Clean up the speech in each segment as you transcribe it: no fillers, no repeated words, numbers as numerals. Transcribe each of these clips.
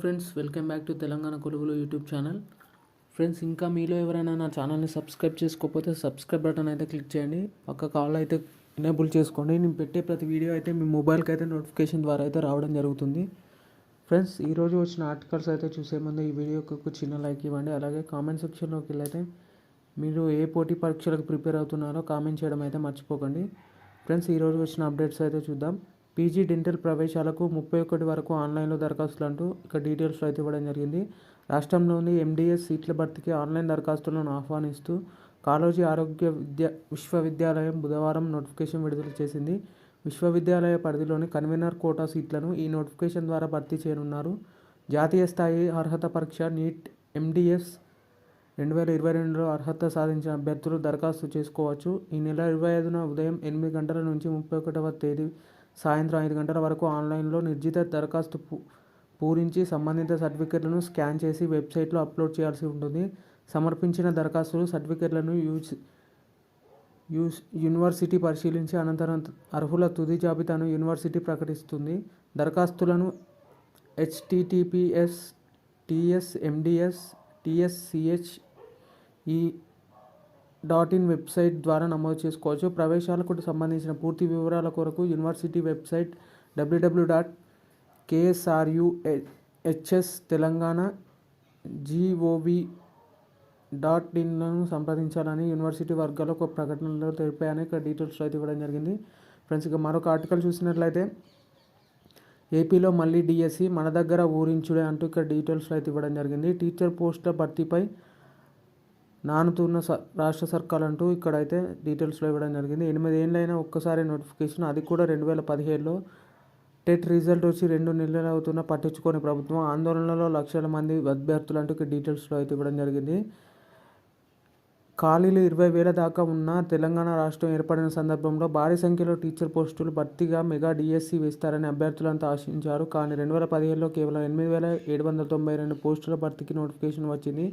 Friends, welcome back to Telangana Koluvulu YouTube channel. Friends, ఇంకా మీలో ఎవరైనా నా ఛానల్ని సబ్స్క్రైబ్ చేసుకోకపోతే సబ్స్క్రైబ్ బటన్ అయితే క్లిక్ చేయండి. పక్క కాల్ అయితే ఎనేబుల్ చేసుకోండి. నేను పెట్టే ప్రతి వీడియో అయితే మీ మొబైల్కి అయితే నోటిఫికేషన్ ద్వారా అయితే రావడం జరుగుతుంది. ఫ్రెండ్స్, ఈరోజు వచ్చిన ఆర్టికల్స్ అయితే చూసే ముందు ఈ వీడియోకి ఒక చిన్న లైక్ ఇవ్వండి. అలాగే కామెంట్ సెక్షన్లోకి వెళ్ళైతే మీరు ఏ పోటీ పరీక్షలకు ప్రిపేర్ అవుతున్నారో కామెంట్ చేయడం అయితే మర్చిపోకండి. ఫ్రెండ్స్, ఈరోజు వచ్చిన అప్డేట్స్ అయితే చూద్దాం. పీజీ డెంటల్ ప్రవేశాలకు 31 వరకు ఆన్లైన్లో దరఖాస్తులు అంటూ ఇక్కడ డీటెయిల్స్ అయితే ఇవ్వడం జరిగింది. రాష్ట్రంలోని ఎండిఎస్ సీట్ల భర్తీకి ఆన్లైన్ దరఖాస్తులను ఆహ్వానిస్తూ కాళోజీ ఆరోగ్య విశ్వవిద్యాలయం బుధవారం నోటిఫికేషన్ విడుదల చేసింది. విశ్వవిద్యాలయ పరిధిలోని కన్వీనర్ కోటా సీట్లను ఈ నోటిఫికేషన్ ద్వారా భర్తీ చేయనున్నారు. జాతీయ స్థాయి అర్హత పరీక్ష నీట్ ఎండిఎస్ 2022లో అర్హత సాధించిన అభ్యర్థులు దరఖాస్తు చేసుకోవచ్చు. ఈ నెల 25న ఉదయం 8 గంటల నుంచి 31వ తేదీ సాయంత్రం 5 గంటల వరకు ఆన్లైన్లో నిర్జిత దరఖాస్తు పూరించి సంబంధిత సర్టిఫికెట్లను స్కాన్ చేసి వెబ్సైట్లో అప్లోడ్ చేయాల్సి ఉంటుంది. సమర్పించిన దరఖాస్తులు సర్టిఫికెట్లను యూనివర్సిటీ పరిశీలించి అనంతరం అర్హుల తుది జాబితాను యూనివర్సిటీ ప్రకటిస్తుంది. దరఖాస్తులను https://tshmds.tsch.in వెబ్సైట్ ద్వారా నమోదు చేసుకోవచ్చు. ప్రవేశాలకు సంబంధించిన పూర్తి వివరాల కొరకు యూనివర్సిటీ వెబ్సైట్ www.ksruhs.telangana.gov.in సంప్రదించాలని యూనివర్సిటీ వర్గాలు ఒక ప్రకటనలో తెలిపాయని ఇక్కడ డీటెయిల్స్ అయితే ఇవ్వడం జరిగింది. ఫ్రెండ్స్, ఇక మరొక ఆర్టికల్ చూసినట్లయితే ఏపీలో మళ్ళీ డిఎస్సి మన దగ్గర ఊరించుడే అంటూ ఇక్కడ డీటెయిల్స్ అయితే ఇవ్వడం జరిగింది. టీచర్ పోస్టుల భర్తీపై నానుతున్న రాష్ట్ర సర్కార్ అంటూ ఇక్కడైతే డీటెయిల్స్లో ఇవ్వడం జరిగింది. 8 ఏళ్ళైనా ఒక్కసారి నోటిఫికేషన్, అది కూడా 2017లో. టెట్ రిజల్ట్ వచ్చి 2 నెలలు అవుతున్నా పట్టించుకొని ప్రభుత్వం. ఆందోళనలో లక్షల మంది అభ్యర్థులు అంటూ ఇక్కడ డీటెయిల్స్లో అయితే ఇవ్వడం జరిగింది. ఖాళీలు 20,000 దాకా ఉన్న తెలంగాణ రాష్ట్రం ఏర్పడిన సందర్భంలో భారీ సంఖ్యలో టీచర్ పోస్టులు భర్తీగా మెగా డిఎస్సి వేస్తారని అభ్యర్థులంతా ఆశించారు. కానీ 2017లో కేవలం 8,792 పోస్టుల భర్తీకి నోటిఫికేషన్ వచ్చింది.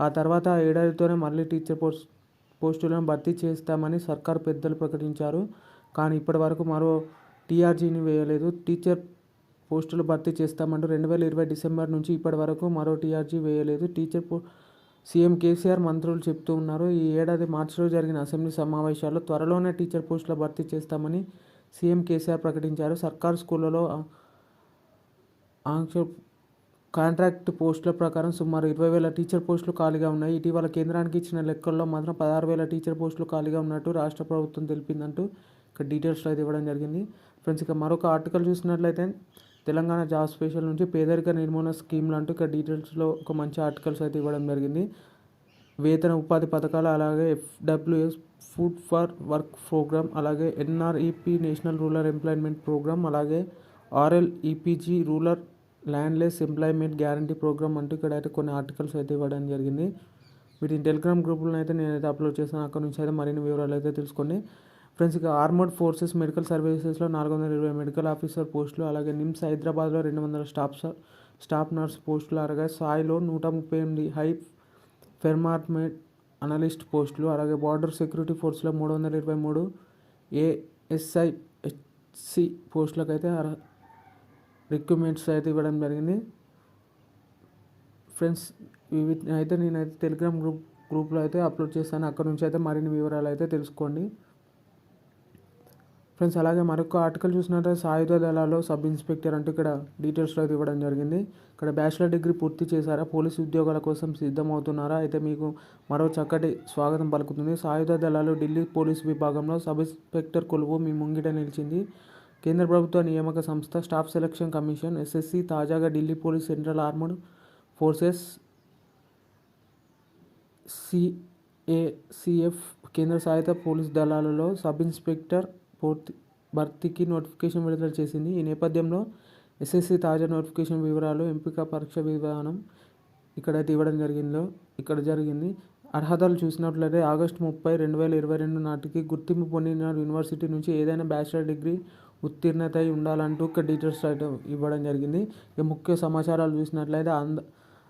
ఆ తర్వాత ఏడాదితోనే మళ్ళీ టీచర్ పోస్టులను భర్తీ చేస్తామని సర్కారు పెద్దలు ప్రకటించారు. కానీ ఇప్పటి వరకు మరో టీఆర్జీని వేయలేదు. టీచర్ పోస్టులు భర్తీ చేస్తామంటూ 2020 డిసెంబర్ నుంచి ఇప్పటి వరకు మరో టీఆర్జీ వేయలేదు. సీఎం కేసీఆర్ మంత్రులు చెప్తూ ఉన్నారు. ఈ ఏడాది మార్చిలో జరిగిన అసెంబ్లీ సమావేశాల్లో త్వరలోనే టీచర్ పోస్టుల భర్తీ చేస్తామని సీఎం కేసీఆర్ ప్రకటించారు. సర్కారు స్కూళ్లలో కాంట్రాక్ట్ పోస్టుల ప్రకారం సుమారు 20,000 టీచర్ పోస్టులు ఖాళీగా ఉన్నాయి. ఇటీవల కేంద్రానికి ఇచ్చిన లెక్కల్లో మాత్రం 16,000 టీచర్ పోస్టులు ఖాళీగా ఉన్నట్టు రాష్ట్ర ప్రభుత్వం తెలిపిందంటూ ఇక్కడ డీటెయిల్స్లో అయితే ఇవ్వడం జరిగింది. ఫ్రెండ్స్, ఇక మరొక ఆర్టికల్ చూసినట్లయితే తెలంగాణ జాబ్ స్పెషల్ నుంచి పేదరిక నిర్మూలన స్కీమ్లు అంటూ ఇక్కడ డీటెయిల్స్లో ఒక మంచి ఆర్టికల్స్ అయితే ఇవ్వడం జరిగింది. వేతన ఉపాధి పథకాలు, అలాగే FWS food for work programme, అలాగే NREP national rural employment programme, అలాగే RLEPG rural landless employment guarantee programme అంటూ ఇక్కడ అయితే కొన్ని ఆర్టికల్స్ అయితే ఇవ్వడం జరిగింది. వీటిని టెలిగ్రామ్ గ్రూపులను అయితే నేనైతే అప్లోడ్ చేస్తాను. అక్కడ నుంచి అయితే మరిన్ని వివరాలు అయితే తెలుసుకోండి. ఫ్రెండ్స్, ఇక ఆర్మర్డ్ ఫోర్సెస్ మెడికల్ సర్వీసెస్లో 420 మెడికల్ ఆఫీసర్ పోస్టులు, అలాగే నిమ్స్ హైదరాబాద్లో 200 స్టాఫ్ నర్స్ పోస్టులు, అలాగే సాయిలో 138 హై ఫెర్మార్మెంట్ అనలిస్ట్ పోస్టులు, అలాగే బార్డర్ సెక్యూరిటీ ఫోర్స్లో 323 ఏఎస్ఐ/హెచ్సి పోస్టులకు అయితే రిక్రూట్మెంట్స్ అయితే ఇవ్వడం జరిగింది. ఫ్రెండ్స్, వీటిని అయితే నేనైతే టెలిగ్రామ్ గ్రూప్లో అయితే అప్లోడ్ చేస్తాను. అక్కడ నుంచి అయితే మరిన్ని వివరాలు అయితే తెలుసుకోండి. ఫ్రెండ్స్, అలాగే మరొక ఆర్టికల్ చూసినట్లయితే సాయుధ దళాల్లో సబ్ ఇన్స్పెక్టర్ అంటూ ఇక్కడ డీటెయిల్స్లో అయితే ఇవ్వడం జరిగింది. ఇక్కడ బ్యాచిలర్ డిగ్రీ పూర్తి చేశారా, పోలీసు ఉద్యోగాల కోసం సిద్ధమవుతున్నారా, అయితే మీకు మరో చక్కటి స్వాగతం పలుకుతుంది. సాయుధ దళాలు ఢిల్లీ పోలీసు విభాగంలో సబ్ ఇన్స్పెక్టర్ కొలువు మీ ముంగిట నిలిచింది. కేంద్ర ప్రభుత్వ నియామక సంస్థ స్టాఫ్ సెలక్షన్ కమిషన్ ఎస్ఎస్సి తాజాగా Delhi police, central armed forces CACF కేంద్ర సాయుధ పోలీస్ దళాలలో సబ్ ఇన్స్పెక్టర్ భర్తీకి నోటిఫికేషన్ విడుదల చేసింది. ఈ నేపథ్యంలో ఎస్ఎస్సి తాజా నోటిఫికేషన్ వివరాలు, ఎంపిక పరీక్ష విధానం ఇక్కడైతే ఇవ్వడం జరిగింది. అర్హతలు చూసినట్లయితే ఆగస్టు 30, 2022 నాటికి గుర్తింపు పొందిన యూనివర్సిటీ నుంచి ఏదైనా బ్యాచిలర్ డిగ్రీ ఉత్తీర్ణత అయి ఉండాలంటూ ఇక్కడ డీటెయిల్స్ అయితే ఇవ్వడం జరిగింది. ఇక ముఖ్య సమాచారాలు చూసినట్లయితే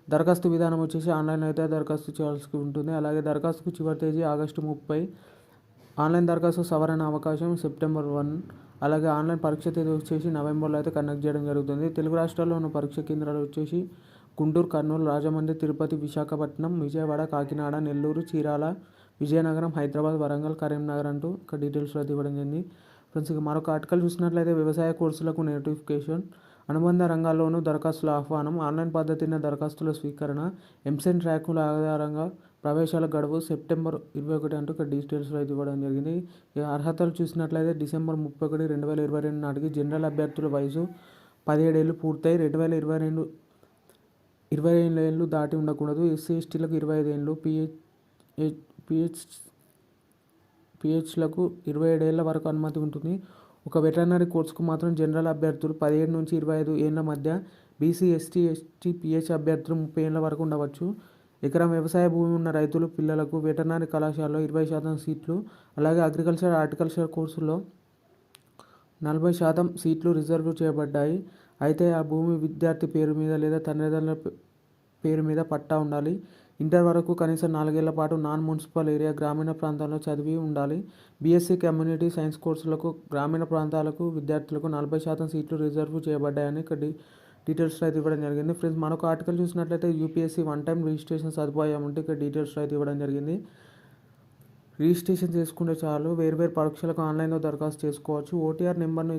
దరఖాస్తు విధానం వచ్చేసి ఆన్లైన్ అయితే దరఖాస్తు చేయాల్సి ఉంటుంది. అలాగే దరఖాస్తుకు చివరి తేదీ ఆగస్టు 30. ఆన్లైన్ దరఖాస్తు సవరణ అవకాశం సెప్టెంబర్ 1. అలాగే ఆన్లైన్ పరీక్ష తేదీ వచ్చేసి నవంబర్లో అయితే కండక్ట్ చేయడం జరుగుతుంది. తెలుగు రాష్ట్రాల్లో ఉన్న పరీక్ష కేంద్రాలు వచ్చేసి గుంటూరు, కర్నూలు, రాజమండ్రి, తిరుపతి, విశాఖపట్నం, విజయవాడ, కాకినాడ, నెల్లూరు, చీరాల, విజయనగరం, హైదరాబాద్, వరంగల్, కరీంనగర్ అంటూ ఇక్కడ డీటెయిల్స్ అయితే ఇవ్వడం జరిగింది. ఫ్రెండ్స్ ఇక మరొక ఆర్టికల్ చూసినట్లయితే వ్యవసాయ కోర్సులకు నోటిఫికేషన్, అనుబంధ రంగాల్లోనూ దరఖాస్తుల ఆహ్వానం, ఆన్లైన్ పద్ధతిన దరఖాస్తుల స్వీకరణ, ఎంసెట్ ర్యాంకుల ఆధారంగా ప్రవేశాల గడువు సెప్టెంబర్ 21 అంటూ ఇక్కడ డీటెయిల్స్లో అయితే ఇవ్వడం జరిగింది. ఇక అర్హతలు చూసినట్లయితే డిసెంబర్ 31, 2022 నాటికి జనరల్ అభ్యర్థుల వయసు 17 ఏళ్ళు పూర్తయి 20 ఏళ్ళు దాటి ఉండకూడదు. ఎస్సీ ఎస్టీలకు 25 ఏళ్ళు, పిహెచ్లకు 27 ఏళ్ల వరకు అనుమతి ఉంటుంది. ఒక వెటర్నరీ కోర్సుకు మాత్రం జనరల్ అభ్యర్థులు 17 నుంచి 25 ఏళ్ల మధ్య, బీసీ, ఎస్టీ, పిహెచ్ అభ్యర్థులు 30 ఏళ్ల వరకు ఉండవచ్చు. ఎకరం వ్యవసాయ భూమి ఉన్న రైతులు పిల్లలకు వెటర్నరీ కళాశాలలో 20% సీట్లు, అలాగే అగ్రికల్చర్, హార్టికల్చర్ కోర్సుల్లో 40% సీట్లు రిజర్వ్ చేయబడ్డాయి. అయితే ఆ భూమి విద్యార్థి పేరు మీద లేదా తల్లిదండ్రుల పేరు మీద పట్టా ఉండాలి. ఇంటర్ వరకు కనీసం 4 ఏళ్ల పాటు నాన్ మున్సిపల్ ఏరియా గ్రామీణ ప్రాంతాల్లో చదివి ఉండాలి. బీఎస్సీ కమ్యూనిటీ సైన్స్ కోర్సులకు గ్రామీణ ప్రాంతాలకు విద్యార్థులకు 40% సీట్లు రిజర్వ్ చేయబడ్డాయని ఇక్కడ డీటెయిల్స్ అయితే ఇవ్వడం జరిగింది. ఫ్రెండ్స్ మరొక ఆర్టికల్ చూసినట్లయితే యూపీఎస్సీ వన్ టైం రిజిస్ట్రేషన్ సదుపాయం ఉంటే ఇక్కడ డీటెయిల్స్ అయితే ఇవ్వడం జరిగింది. రిజిస్ట్రేషన్ చేసుకుంటే చాలు, వేర్వేరు పరీక్షలకు ఆన్లైన్లో దరఖాస్తు చేసుకోవచ్చు. ఓటీఆర్ నెంబర్ను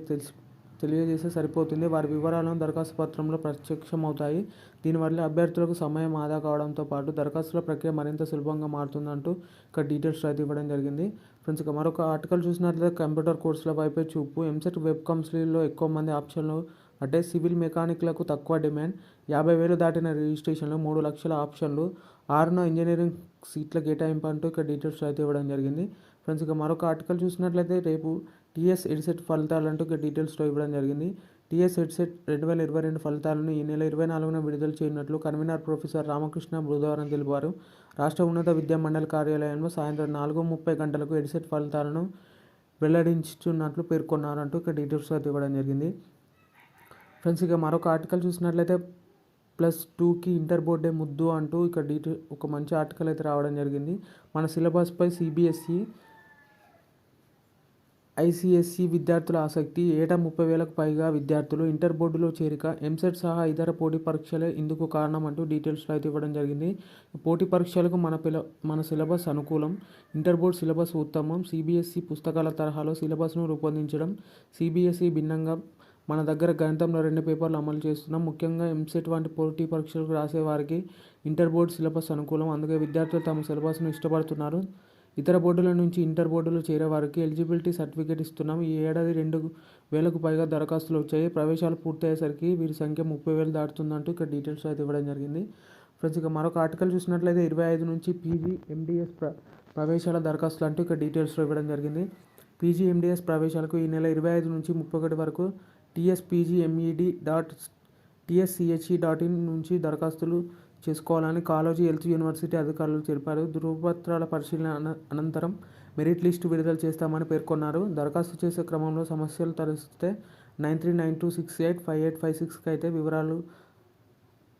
తెలియజేస్తే సరిపోతుంది. వారి వివరాలను దరఖాస్తు పత్రంలో ప్రత్యక్షమవుతాయి. దీనివల్ల అభ్యర్థులకు సమయం ఆదా కావడంతో పాటు దరఖాస్తుల ప్రక్రియ మరింత సులభంగా మారుతుందంటూ ఇక్కడ డీటెయిల్స్ అయితే ఇవ్వడం జరిగింది. ఫ్రెండ్స్ ఇక మరొక ఆర్టికల్ చూసినట్లయితే కంప్యూటర్ కోర్సుల వైపే చూపు, ఎంసెట్ వెబ్ కౌన్సిలింగ్లో ఎక్కువ మంది ఆప్షన్లు అంటే సివిల్ మెకానిక్లకు తక్కువ డిమాండ్, 50,000 దాటిన రిజిస్ట్రేషన్లు, 3 లక్షల ఆప్షన్లు, 6న ఇంజనీరింగ్ సీట్ల కేటాయింపు అంటూ ఇక్కడ డీటెయిల్స్ అయితే ఇవ్వడం జరిగింది. ఫ్రెండ్స్ ఇక మరొక ఆర్టికల్ చూసినట్లయితే రేపు టీఎస్ ఎడ్సెట్ ఫలితాలు అంటూ ఇక్కడ డీటెయిల్స్లో ఇవ్వడం జరిగింది. టీఎస్ ఎడ్సెట్ 2022 ఫలితాలను ఈ నెల 24న విడుదల చేయనున్నట్లు కన్వీనర్ ప్రొఫెసర్ రామకృష్ణ బుధవారం తెలిపారు. రాష్ట్ర ఉన్నత విద్యా మండలి కార్యాలయంలో సాయంత్రం 4:30 గంటలకు ఎడ్సెట్ ఫలితాలను వెల్లడించున్నట్లు పేర్కొన్నారంటూ ఇక్కడ డీటెయిల్స్ అయితే ఇవ్వడం జరిగింది. ఫ్రెండ్స్ ఇక మరొక ఆర్టికల్ చూసినట్లయితే +2కి ఇంటర్ బోర్డే ముద్దు అంటూ ఇక్కడ ఒక మంచి ఆర్టికల్ అయితే రావడం జరిగింది. మన సిలబస్పై సిబిఎస్ఈ, ఐసిఎస్ఈ విద్యార్థుల ఆసక్తి, ఏటా 30,000కు పైగా విద్యార్థులు ఇంటర్ బోర్డులో చేరిక, ఎంసెట్ సహా ఇతర పోటీ పరీక్షలే ఇందుకు కారణం అంటూ డీటెయిల్స్లో అయితే ఇవ్వడం జరిగింది. పోటీ పరీక్షలకు మన సిలబస్ అనుకూలం, ఇంటర్ బోర్డు సిలబస్ ఉత్తమం, సిబిఎస్ఈ పుస్తకాల తరహాలో సిలబస్ను రూపొందించడం, సిబిఎస్ఈ భిన్నంగా మన దగ్గర గణితంలో 2 పేపర్లు అమలు చేస్తున్నాం. ముఖ్యంగా ఎంసెట్ వంటి పోటీ పరీక్షలకు రాసే వారికి ఇంటర్ బోర్డు సిలబస్ అనుకూలం, అందుకే విద్యార్థులు తమ సిలబస్ను ఇష్టపడుతున్నారు. ఇతర బోర్డుల నుంచి ఇంటర్ బోర్డులో చేరే వారికి ఎలిజిబిలిటీ సర్టిఫికేట్ ఇస్తున్నాం. ఈ ఏడాది 2,000కు పైగా దరఖాస్తులు వచ్చాయి. ప్రవేశాలు పూర్తయ్యేసరికి వీరి సంఖ్య 30,000 దాటుతుందంటూ ఇక్కడ డీటెయిల్స్ అయితే ఇవ్వడం జరిగింది. ఫ్రెండ్స్ ఇక మరొక ఆర్టికల్ చూసినట్లయితే 25 నుంచి పీజీ ఎండిఎస్ ప్రవేశాల దరఖాస్తులు అంటూ ఇక్కడ డీటెయిల్స్లో ఇవ్వడం జరిగింది. పీజీ ఎండిఎస్ ప్రవేశాలకు ఈ నెల 25 నుంచి 31 వరకు tspgmed.tschE.in నుంచి దరఖాస్తులు చేసుకోవాలని కాలేజీ హెల్త్ యూనివర్సిటీ అధికారులు తెలిపారు. ధృవపత్రాల పరిశీలన అనంతరం మెరిట్ లిస్టు విడుదల చేస్తామని పేర్కొన్నారు. దరఖాస్తు చేసే క్రమంలో సమస్యలు తలెత్తితే 9392685856కి అయితే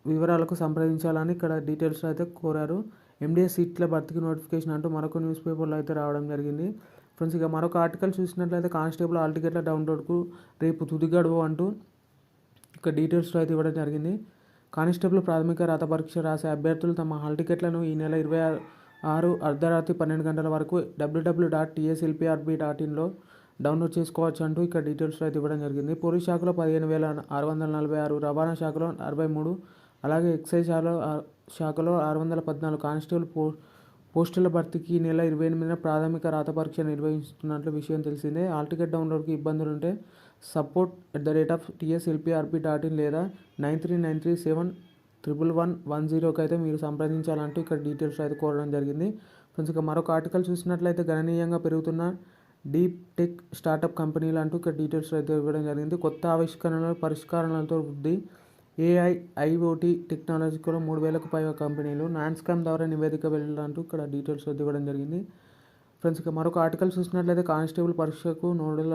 వివరాలకు సంప్రదించాలని ఇక్కడ డీటెయిల్స్ అయితే కోరారు. ఎండిఎస్ సీట్ల భర్తీకి నోటిఫికేషన్ అంటూ మరొక న్యూస్ పేపర్లో అయితే రావడం జరిగింది. ఫ్రెండ్స్ ఇక మరొక ఆర్టికల్ చూసినట్లయితే కానిస్టేబుల్ హాల్ టికెట్ల డౌన్లోడ్కు రేపు తుది గడువు అంటూ ఇక్కడ డీటెయిల్స్లో అయితే ఇవ్వడం జరిగింది. కానిస్టేబుల్ ప్రాథమిక రాత పరీక్ష రాసే అభ్యర్థులు తమ హాల్ టికెట్లను ఈ నెల 26 అర్ధరాత్రి 12 గంటల వరకు www.tslprb.inలో డౌన్లోడ్ చేసుకోవచ్చు అంటూ ఇక్కడ డీటెయిల్స్లో అయితే ఇవ్వడం జరిగింది. పోలీస్ శాఖలో 15,646, రవాణా శాఖలో 63, అలాగే ఎక్సైజ్ శాఖలో 614 కానిస్టేబుల్ పోస్టుల భర్తీకి ఈ నెల 28న ప్రాథమిక రాత పరీక్ష నిర్వహిస్తున్నట్లు విషయం తెలిసిందే. హాల్ టికెట్ డౌన్లోడ్కి ఇబ్బందులుంటే support@tslprb.in లేదా 9393711110కి అయితే మీరు సంప్రదించాలంటూ ఇక్కడ డీటెయిల్స్ అయితే కోరడం జరిగింది. ఫ్రెండ్స్ ఇక మరొక ఆర్టికల్ చూసినట్లయితే గణనీయంగా పెరుగుతున్న డీప్ టెక్ స్టార్టప్ కంపెనీలు అంటూ ఇక్కడ డీటెయిల్స్ అయితే ఇవ్వడం జరిగింది. కొత్త ఆవిష్కరణలు, పరిష్కారాలతో వృద్ధి, ఏఐ, ఐఓటీ టెక్నాలజీలో 3,000కు పైగా కంపెనీలు, నాన్స్కామ్ ద్వారా నివేదిక వెళ్ళాలంటూ ఇక్కడ డీటెయిల్స్ అయితే ఇవ్వడం జరిగింది. ఫ్రెండ్స్ ఇక మరొక ఆర్టికల్ చూసినట్లయితే కానిస్టేబుల్ పరీక్షకు నోడల్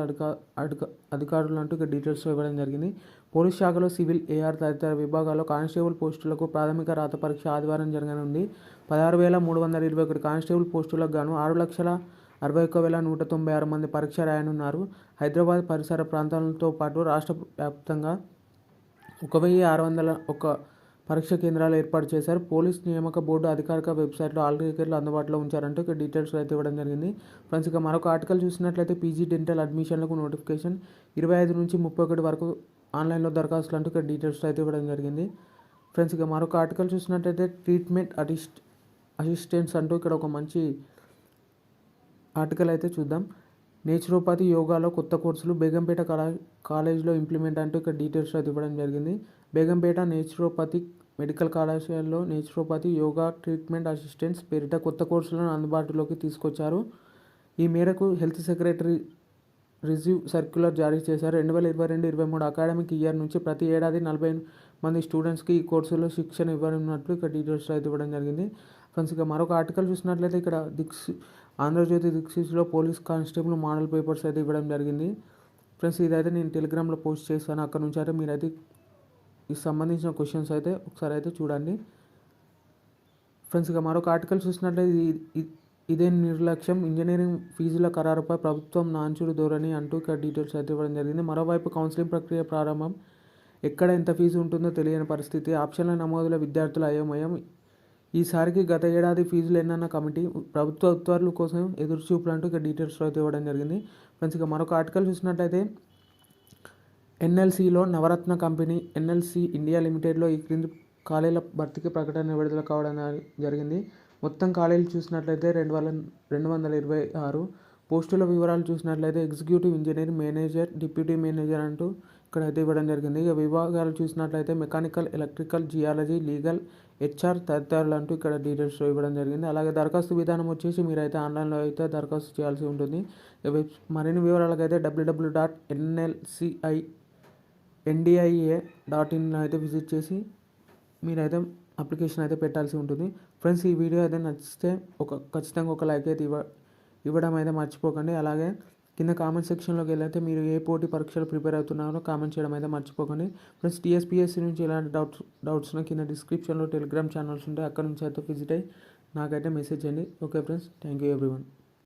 అధికారులు అంటూ ఇక్కడ డీటెయిల్స్ ఇవ్వడం జరిగింది. పోలీస్ శాఖలో సివిల్, ఏఆర్ తదితర విభాగాల్లో కానిస్టేబుల్ పోస్టులకు ప్రాథమిక రాత పరీక్ష ఆదివారం జరగనుంది. 16,321 కానిస్టేబుల్ పోస్టులకు గాను 61,196 మంది పరీక్ష రాయనున్నారు. హైదరాబాద్ పరిసర ప్రాంతాలతో పాటు రాష్ట్ర వ్యాప్తంగా 1,601 పరీక్ష కేంద్రాలు ఏర్పాటు చేశారు. పోలీస్ నియామక బోర్డు అధికారిక వెబ్సైట్లో హాల్ టికెట్లు అందుబాటులో ఉంచారంటూ ఇక్కడ డీటెయిల్స్ అయితే ఇవ్వడం జరిగింది. ఫ్రెండ్స్, ఇక మరొక ఆర్టికల్ చూసినట్లయితే పీజీ డెంటల్ అడ్మిషన్లకు నోటిఫికేషన్ 25 నుంచి 31 వరకు ఆన్లైన్లో దరఖాస్తులు అంటూ ఇక్కడ డీటెయిల్స్ అయితే ఇవ్వడం జరిగింది. ఫ్రెండ్స్, ఇక మరొక ఆర్టికల్ చూసినట్లయితే ట్రీట్మెంట్ అసిస్టెంట్స్ అంటూ ఇక్కడ ఒక మంచి ఆర్టికల్ అయితే చూద్దాం. నేచురోపతి యోగాలో కొత్త కోర్సులు బేగంపేట కాలేజ్లో ఇంప్లిమెంట్ అంటూ ఇక్కడ డీటెయిల్స్ అయితే ఇవ్వడం జరిగింది. బేగంపేట నేచురోపతి మెడికల్ కళాశాలలో నేచురోపతి యోగా ట్రీట్మెంట్ అసిస్టెంట్స్ పేరిట కొత్త కోర్సులను అందుబాటులోకి తీసుకొచ్చారు. ఈ మేరకు హెల్త్ సెక్రటరీ రివ్యూ సర్క్యులర్ జారీ చేశారు. 2022-23 అకాడమిక్ ఇయర్ నుంచి ప్రతి ఏడాది 40 మంది స్టూడెంట్స్కి ఈ కోర్సులో శిక్షణ ఇవ్వనున్నట్లు ఇక్కడ డీటెయిల్స్ అయితే ఇవ్వడం జరిగింది. ఫ్రెండ్స్, ఇక మరొక ఆర్టికల్ చూసినట్లయితే ఇక్కడ ఆంధ్రజ్యోతి దిక్సూచిలో పోలీస్ కానిస్టేబుల్ మోడల్ పేపర్స్ అయితే ఇవ్వడం జరిగింది. ఫ్రెండ్స్, ఇదైతే నేను టెలిగ్రామ్లో పోస్ట్ చేస్తాను. అక్కడ నుంచి అయితే మీరైతే ఈ సంబంధించిన క్వశ్చన్స్ అయితే ఒకసారి అయితే చూడండి. ఫ్రెండ్స్, ఇక మరొక ఆర్టికల్ చూసినట్లయితే ఇదే నిర్లక్ష్యం, ఇంజనీరింగ్ ఫీజుల ఖరారుపై ప్రభుత్వం నాంచుడు ధోరణి అంటూ ఇక్కడ డీటెయిల్స్ అయితే ఇవ్వడం జరిగింది. మరోవైపు కౌన్సిలింగ్ ప్రక్రియ ప్రారంభం, ఎక్కడ ఎంత ఫీజు ఉంటుందో తెలియని పరిస్థితి, ఆప్షన్ల నమోదుల విద్యార్థుల అయోమయం. ఈసారికి గత ఏడాది ఫీజులు ఎన్నన్న కమిటీ ప్రభుత్వ ఉత్తర్వుల కోసం ఎదురుచూపులు అంటూ ఇక్కడ డీటెయిల్స్ అయితే ఇవ్వడం జరిగింది. ఫ్రెండ్స్, ఇక మరొక ఆర్టికల్ చూసినట్లయితే ఎన్ఎల్సీలో నవరత్న కంపెనీ ఎన్ఎల్సీ ఇండియా లిమిటెడ్లో ఈ క్రింది ఖాళీల భర్తీకి ప్రకటన విడుదల కావడం జరిగింది. మొత్తం ఖాళీలు చూసినట్లయితే 226. పోస్టుల వివరాలు చూసినట్లయితే executive engineer, manager, deputy manager అంటూ ఇక్కడ అయితే ఇవ్వడం జరిగింది. ఇక విభాగాలు చూసినట్లయితే mechanical, electrical, geology, legal, HR తదితరులు అంటూ ఇక్కడ డీటెయిల్స్ ఇవ్వడం జరిగింది. అలాగే దరఖాస్తు విధానం వచ్చేసి మీరైతే ఆన్లైన్లో అయితే దరఖాస్తు చేయాల్సి ఉంటుంది. మరిన్ని వివరాలకైతే www.nlcindia.in అయితే విజిట్ చేసి మీరైతే అప్లికేషన్ అయితే పెట్టాల్సి ఉంటుంది. ఫ్రెండ్స్, ఈ వీడియో అయితే నచ్చితే ఖచ్చితంగా ఒక లైక్ అయితే ఇవ్వడం అయితే మర్చిపోకండి. అలాగే కింద కామెంట్ సెక్షన్లోకి వెళ్ళైతే మీరు ఏ పోటీ పరీక్షలు ప్రిపేర్ అవుతున్నారో కామెంట్ చేయడం అయితే మర్చిపోకండి. ఫ్రెండ్స్, టీఎస్పీఎస్సీ నుంచి ఎలాంటి డౌట్స్లో కింద డిస్క్రిప్షన్లో టెలిగ్రామ్ ఛానల్స్ ఉంటాయి, అక్కడ నుంచి అయితే విజిట్ అయ్యి నాకైతే మెసేజ్ చేయండి. Okay friends, thank you everyone.